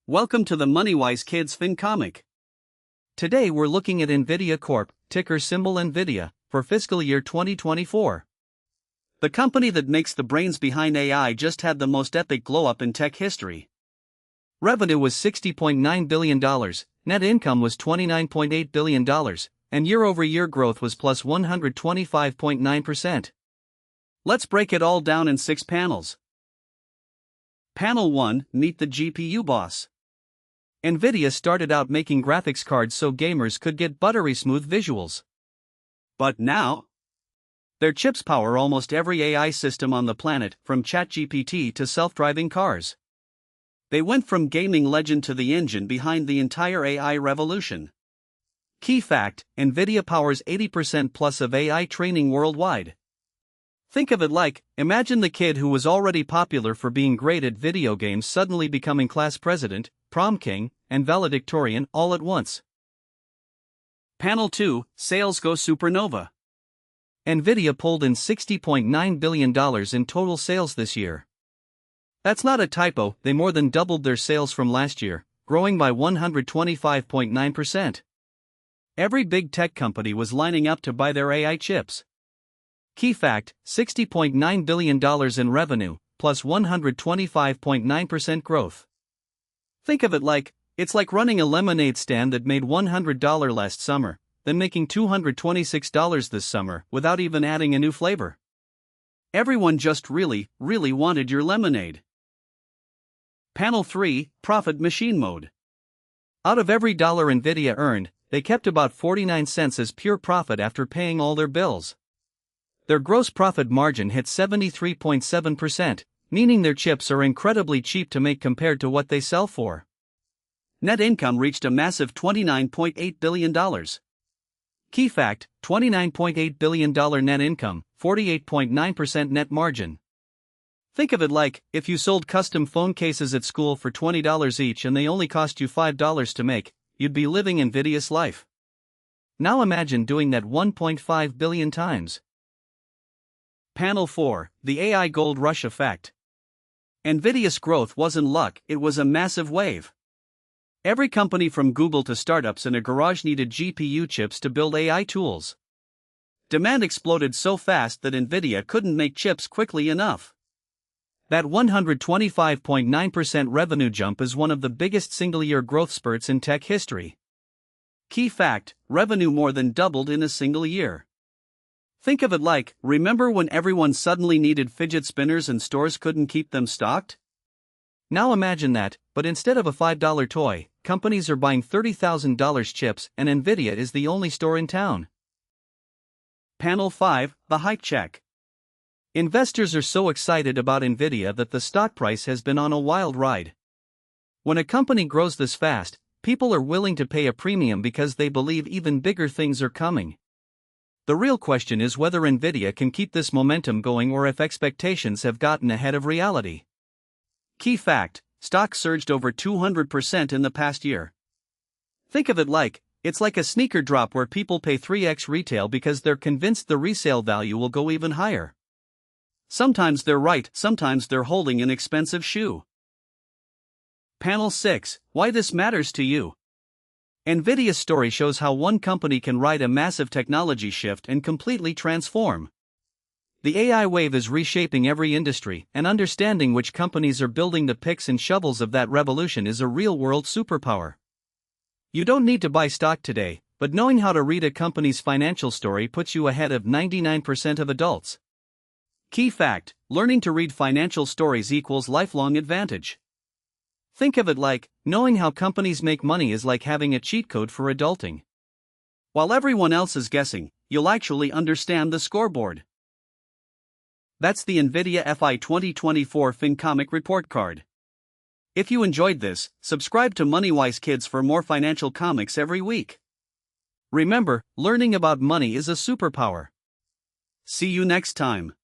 Welcome to the MoneyWise Kids FinComic. Today we're looking at NVIDIA Corp, ticker symbol NVIDIA, for fiscal year 2024. The company that makes the brains behind AI just had the most epic glow-up in tech history. Revenue was $60.9 billion, net income was $29.8 billion, and year-over-year growth was plus 125.9%. Let's break it all down in 6 panels. Panel 1, meet the GPU boss. NVIDIA started out making graphics cards so gamers could get buttery smooth visuals. But now, their chips power almost every AI system on the planet, from ChatGPT to self-driving cars. They went from gaming legend to the engine behind the entire AI revolution. Key fact: NVIDIA powers 80% plus of AI training worldwide. Think of it like, imagine the kid who was already popular for being great at video games suddenly becoming class president, prom king, and valedictorian all at once. Panel 2, sales Go Supernova. NVIDIA pulled in $60.9 billion in total sales this year. That's not a typo, they more than doubled their sales from last year, growing by 125.9%. Every big tech company was lining up to buy their AI chips. Key fact: $60.9 billion in revenue, plus 125.9% growth. Think of it like, it's like running a lemonade stand that made $100 last summer, then making $226 this summer without even adding a new flavor. Everyone just really wanted your lemonade. Panel 3, profit machine mode. Out of every dollar NVIDIA earned, they kept about 49 cents as pure profit after paying all their bills. Their gross profit margin hit 73.7%, meaning their chips are incredibly cheap to make compared to what they sell for. Net income reached a massive $29.8 billion. Key fact: $29.8 billion net income, 48.9% net margin. Think of it like, if you sold custom phone cases at school for $20 each and they only cost you $5 to make, you'd be living NVIDIA's life. Now imagine doing that 1.5 billion times. Panel 4, the AI gold rush effect. NVIDIA's growth wasn't luck, it was a massive wave. Every company from Google to startups in a garage needed GPU chips to build AI tools. Demand exploded so fast that NVIDIA couldn't make chips quickly enough. That 125.9% revenue jump is one of the biggest single-year growth spurts in tech history. Key fact: revenue more than doubled in a single year. Think of it like, remember when everyone suddenly needed fidget spinners and stores couldn't keep them stocked? Now imagine that, but instead of a $5 toy, companies are buying $30,000 chips and NVIDIA is the only store in town. Panel 5, the hype check. Investors are so excited about NVIDIA that the stock price has been on a wild ride. When a company grows this fast, people are willing to pay a premium because they believe even bigger things are coming. The real question is whether NVIDIA can keep this momentum going or if expectations have gotten ahead of reality. Key fact: stock surged over 200% in the past year. Think of it like, it's like a sneaker drop where people pay 3x retail because they're convinced the resale value will go even higher. Sometimes they're right, sometimes they're holding an expensive shoe. Panel 6, why this matters to you. NVIDIA's story shows how one company can ride a massive technology shift and completely transform. The AI wave is reshaping every industry, and understanding which companies are building the picks and shovels of that revolution is a real-world superpower. You don't need to buy stock today, but knowing how to read a company's financial story puts you ahead of 99% of adults. Key fact: learning to read financial stories equals lifelong advantage. Think of it like, knowing how companies make money is like having a cheat code for adulting. While everyone else is guessing, you'll actually understand the scoreboard. That's the NVIDIA FY2024 FinComic report card. If you enjoyed this, subscribe to MoneyWise Kids for more financial comics every week. Remember, learning about money is a superpower. See you next time.